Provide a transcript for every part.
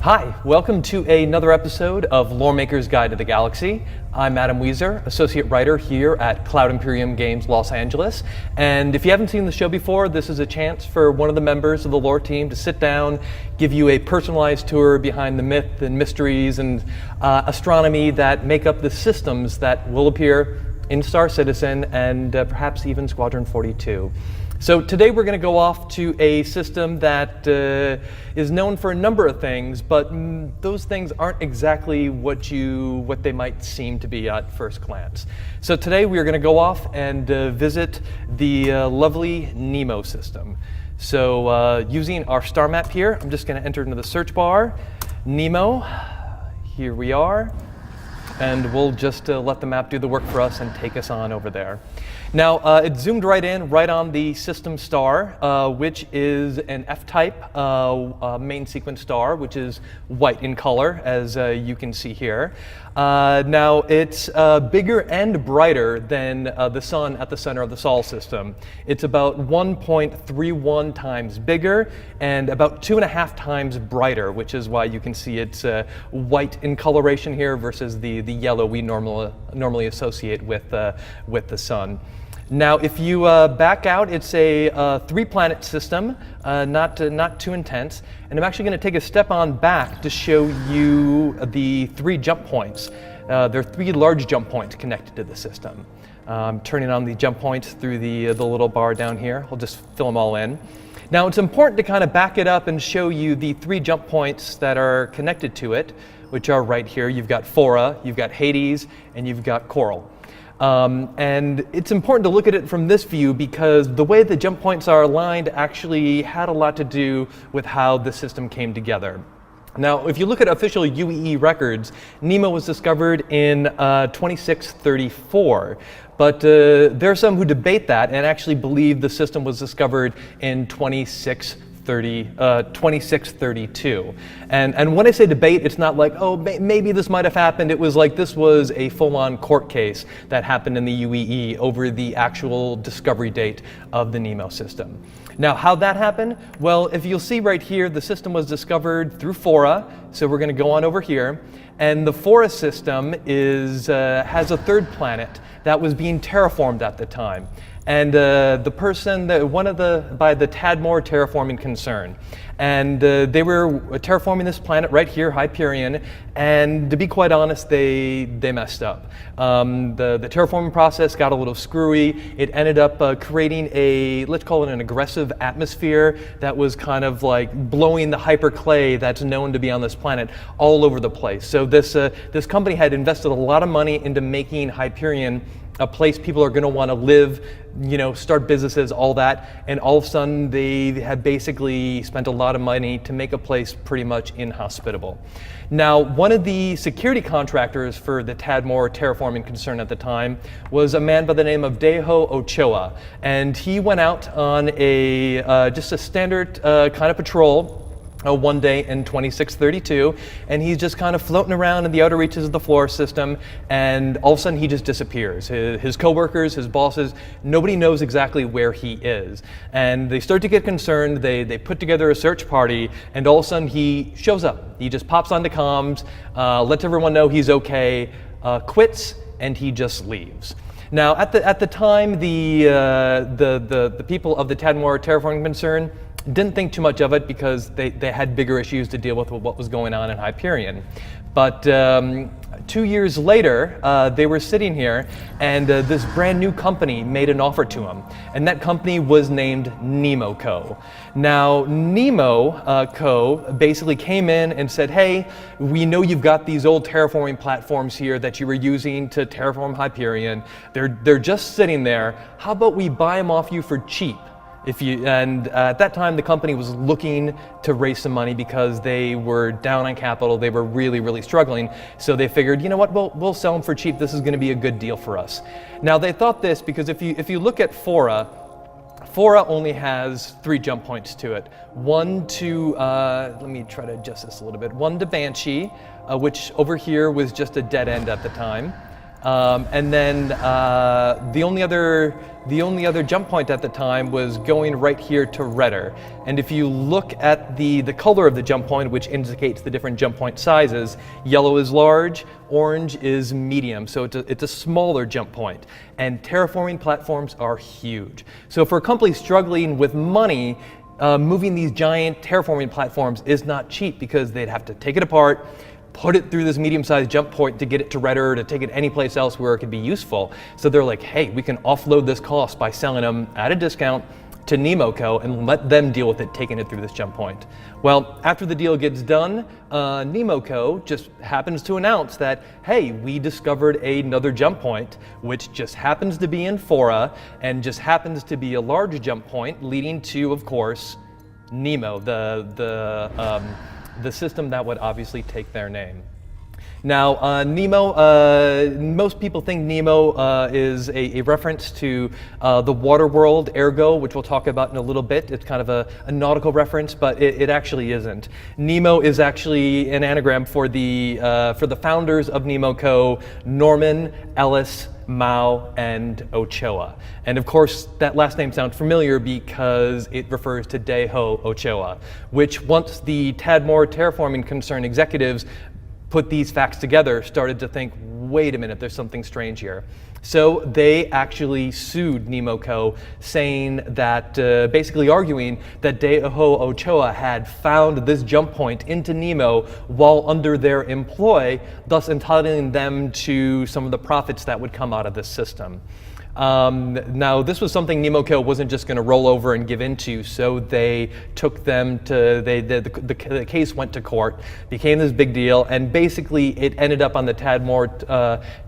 Hi, welcome to another episode of Loremaker's Guide to the Galaxy. I'm Adam Weezer, associate writer here at Cloud Imperium Games Los Angeles. And if you haven't seen the show before, this is a chance for one of the members of the lore team to sit down, give you a personalized tour behind the myth and mysteries and astronomy that make up the systems that will appear in Star Citizen and perhaps even Squadron 42. So today we're going to go off to a system that is known for a number of things, but those things aren't exactly what they might seem to be at first glance. So today we are going to go off and visit the lovely Nemo system. So using our star map here, I'm just going to enter into the search bar, Nemo, here we are, and we'll just let the map do the work for us and take us on over there. Now, it zoomed right in, right on the system star, which is an F-type main sequence star, which is white in color, as you can see here. Now, it's bigger and brighter than the sun at the center of the Sol system. It's about 1.31 times bigger and about 2.5 times brighter, which is why you can see it's white in coloration here versus the yellow we normally associate with the sun. Now, if you back out, it's a 3-planet system, not too intense. And I'm actually going to take a step on back to show you the 3 jump points. There are 3 large jump points connected to the system. Turning on the jump points through the little bar down here. I'll just fill them all in. Now, it's important to kind of back it up and show you the 3 jump points that are connected to it, which are right here. You've got Fora, you've got Hades, and you've got Coral. And it's important to look at it from this view because the way the jump points are aligned actually had a lot to do with how the system came together. Now, if you look at official UEE records, Nemo was discovered in 2634, but there are some who debate that and actually believe the system was discovered in 2632. And when I say debate, it's not like, oh, maybe this might have happened. It was like this was a full-on court case that happened in the UEE over the actual discovery date of the Nemo system. Now, how'd that happen? Well, if you'll see right here, the system was discovered through Fora, so we're going to go on over here. And the Fora system has a 3rd planet that was being terraformed at the time. And the person, by the Tadmor Terraforming Concern. And they were terraforming this planet right here, Hyperion, and to be quite honest, they messed up. The terraforming process got a little screwy. It ended up creating let's call it an aggressive atmosphere that was kind of like blowing the hyperclay that's known to be on this planet all over the place. So this company had invested a lot of money into making Hyperion a place people are going to want to live, start businesses, all that, and all of a sudden they had basically spent a lot of money to make a place pretty much inhospitable. Now, one of the security contractors for the Tadmor Terraforming Concern at the time was a man by the name of Deho Ochoa, and he went out on just a standard kind of patrol one day in 2632, and he's just kind of floating around in the outer reaches of the Flora system, and all of a sudden he just disappears. His coworkers, his bosses, nobody knows exactly where he is. And they start to get concerned, they put together a search party, and all of a sudden he shows up. He just pops onto comms, lets everyone know he's okay, quits, and he just leaves. Now, at the time, the people of the Tadmor Terraforming Concern didn't think too much of it because they had bigger issues to deal with what was going on in Hyperion. But 2 years later, they were sitting here and this brand new company made an offer to them. And that company was named Nemo Co. Now, Nemo Co. basically came in and said, hey, we know you've got these old terraforming platforms here that you were using to terraform Hyperion. They're just sitting there. How about we buy them off you for cheap? At that time, the company was looking to raise some money because they were down on capital. They were really, really struggling. So they figured, you know what, we'll sell them for cheap. This is going to be a good deal for us. Now, they thought this because if you look at Fora only has 3 jump points to it. One to, let me try to adjust this a little bit. One to Banshee, which over here was just a dead end at the time. And then the only other jump point at the time was going right here to redder. And if you look at the color of the jump point, which indicates the different jump point sizes, yellow is large, orange is medium, so it's a smaller jump point. And terraforming platforms are huge. So for a company struggling with money, moving these giant terraforming platforms is not cheap, because they'd have to take it apart, put it through this medium-sized jump point to get it to redder, to take it any place else where it could be useful. So they're like, hey, we can offload this cost by selling them at a discount to NemoCo and let them deal with it, taking it through this jump point. Well, after the deal gets done, NemoCo just happens to announce that, hey, we discovered another jump point, which just happens to be in Fora and just happens to be a large jump point, leading to, of course, Nemo, the system that would obviously take their name. Now, Nemo, most people think Nemo is a reference to the water world, Ergo, which we'll talk about in a little bit. It's kind of a nautical reference, but it actually isn't. Nemo is actually an anagram for the founders of NemoCo, Norman, Ellis, Mao, and Ochoa. And of course, that last name sounds familiar because it refers to Daiho Ochoa, which once the Tadmor Terraforming Concern executives put these facts together, started to think, wait a minute, there's something strange here. So they actually sued NemoCo, saying that, basically arguing that Daiho Ochoa had found this jump point into Nemo while under their employ, thus entitling them to some of the profits that would come out of this system. Now, this was something NemoCo wasn't just going to roll over and give into, so they took them to, the case went to court, became this big deal, and basically it ended up on the Tadmor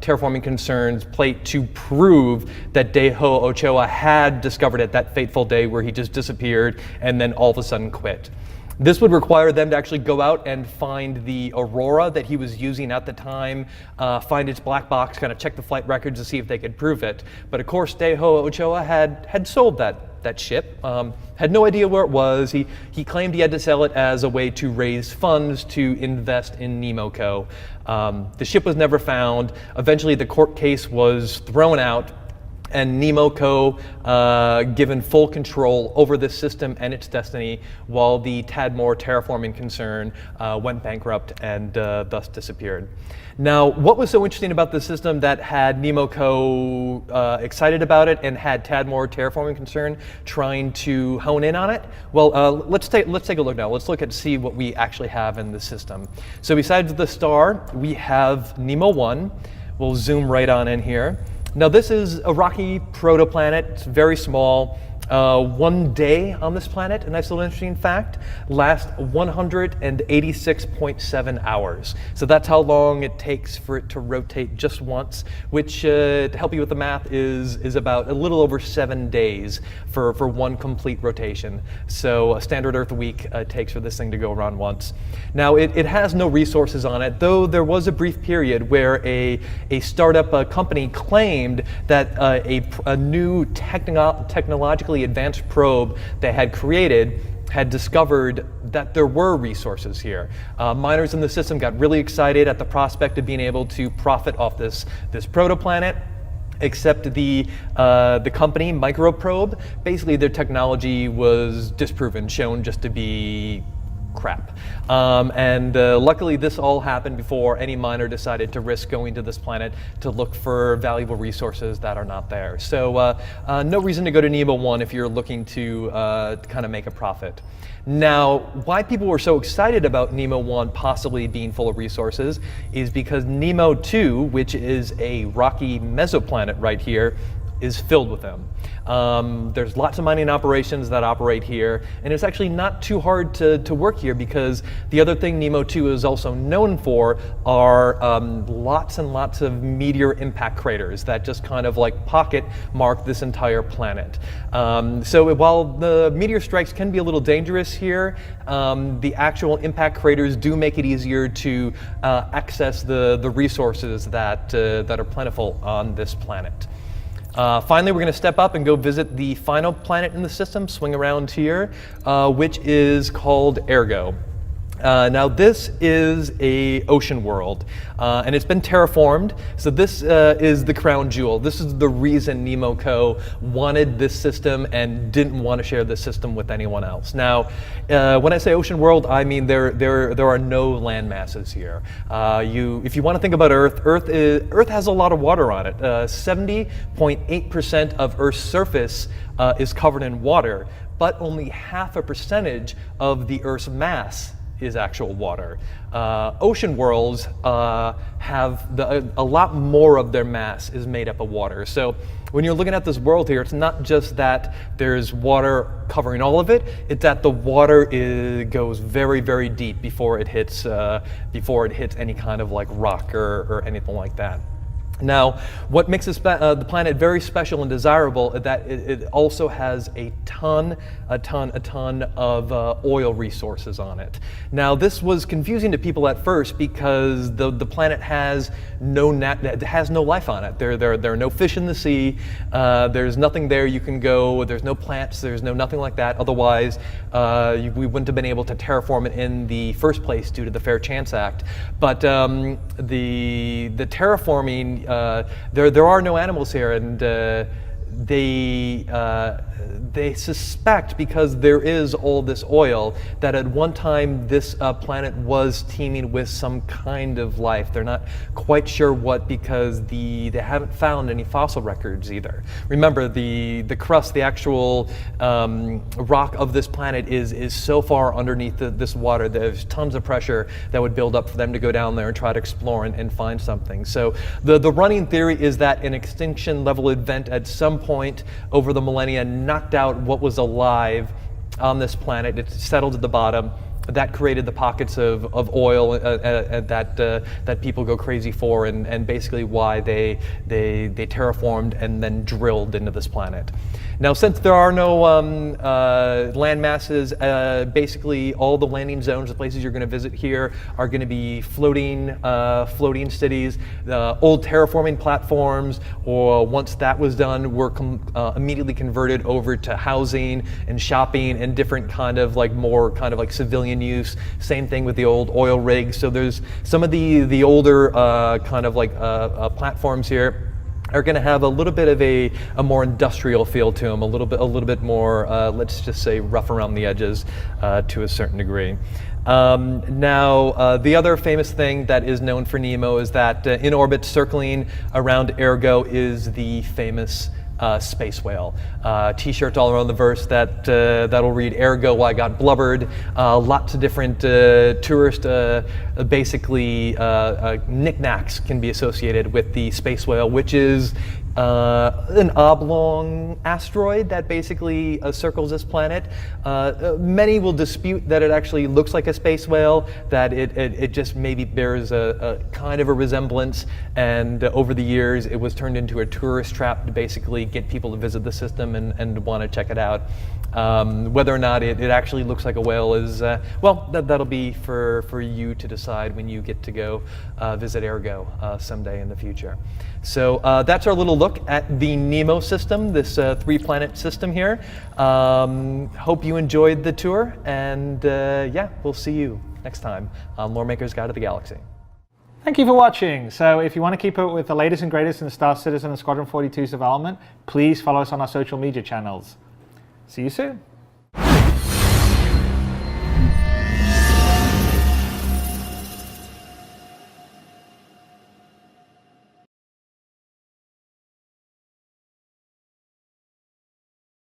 Terraforming Concern's plate to prove that Daiho Ochoa had discovered it that fateful day where he just disappeared and then all of a sudden quit. This would require them to actually go out and find the Aurora that he was using at the time, find its black box, kind of check the flight records to see if they could prove it. But of course, Daiho Ochoa had sold that ship, had no idea where it was. He claimed he had to sell it as a way to raise funds to invest in NemoCo. The ship was never found. Eventually, the court case was thrown out, and NemoCo given full control over this system and its destiny, while the Tadmor Terraforming Concern went bankrupt and thus disappeared. Now, what was so interesting about the system that had NemoCo excited about it and had Tadmor Terraforming Concern trying to hone in on it? Well, let's take a look now. Let's look at see what we actually have in the system. So besides the star, we have Nemo 1. We'll zoom right on in here. Now, this is a rocky protoplanet. It's very small. 1 day on this planet, a nice little interesting fact, lasts 186.7 hours. So that's how long it takes for it to rotate just once, which, to help you with the math, is about a little over 7 days for one complete rotation. So a standard Earth week takes for this thing to go around once. Now, it has no resources on it, though there was a brief period where a startup company claimed that a new technologically advanced probe they had created had discovered that there were resources here. Miners in the system got really excited at the prospect of being able to profit off this protoplanet, except the company, Microprobe, basically their technology was disproven, shown just to be crap. Luckily this all happened before any miner decided to risk going to this planet to look for valuable resources that are not there. So no reason to go to Nemo 1 if you're looking to kind of make a profit. Now, why people were so excited about Nemo 1 possibly being full of resources is because Nemo 2, which is a rocky mesoplanet right here, is filled with them. There's lots of mining operations that operate here, and it's actually not too hard to work here, because the other thing Nemo 2 is also known for are lots and lots of meteor impact craters that just kind of like pocket mark this entire planet. So while the meteor strikes can be a little dangerous here, the actual impact craters do make it easier to access the resources that are plentiful on this planet. Finally, we're going to step up and go visit the final planet in the system, swing around here, which is called Ergo. Now this is a ocean world, and it's been terraformed. So this is the crown jewel. This is the reason Nemo Co. wanted this system and didn't want to share this system with anyone else. Now, when I say ocean world, I mean there are no land masses here. If you want to think about Earth, Earth has a lot of water on it. 70.8% of Earth's surface is covered in water, but only 0.5% of the Earth's mass is actual water. Ocean worlds have a lot more of their mass is made up of water. So when you're looking at this world here, it's not just that there's water covering all of it, it's that the water goes very, very deep before it hits any kind of like rock or anything like that. Now, what makes the planet very special and desirable is that it also has a ton of oil resources on it. Now, this was confusing to people at first because the planet has no life on it. There are no fish in the sea. There's nothing there you can go. There's no plants. There's nothing like that. Otherwise, we wouldn't have been able to terraform it in the first place due to the Fair Chance Act. But the terraforming. There are no animals here, and they suspect, because there is all this oil, that at one time this planet was teeming with some kind of life. They're not quite sure what, because they haven't found any fossil records either. Remember, the crust, the actual rock of this planet is so far underneath this water. There's tons of pressure that would build up for them to go down there and try to explore and find something. So the running theory is that an extinction level event at some point over the millennia knocked out what was alive on this planet. It settled at the bottom. That created the pockets of oil that people go crazy for, and basically why they terraformed and then drilled into this planet. Now, since there are no land masses, basically all the landing zones, the places you're going to visit here, are going to be floating cities. The old terraforming platforms, or once that was done, were immediately converted over to housing and shopping and different more civilian use. Same thing with the old oil rigs. So there's some of the older platforms here are going to have a little bit of a more industrial feel to them, a little bit more, let's just say, rough around the edges to a certain degree. Now, the other famous thing that is known for Nemo is that in orbit, circling around Ergo, is the famous space whale. T-shirts all around the verse that'll read "Ergo, I got blubbered." Lots of different tourist knickknacks can be associated with the space whale, which is an oblong asteroid that basically circles this planet. Many will dispute that it actually looks like a space whale, that it just maybe bears a kind of a resemblance, and over the years it was turned into a tourist trap to basically get people to visit the system and want to check it out. Whether or not it actually looks like a whale is, that'll be for you to decide when you get to go visit Ergo someday in the future. So that's our little look at the Nemo system, this 3-planet system here. Hope you enjoyed the tour, and we'll see you next time on Loremaker's Guide to the Galaxy. Thank you for watching. So if you want to keep up with the latest and greatest in Star Citizen and Squadron 42's development, please follow us on our social media channels. See you soon.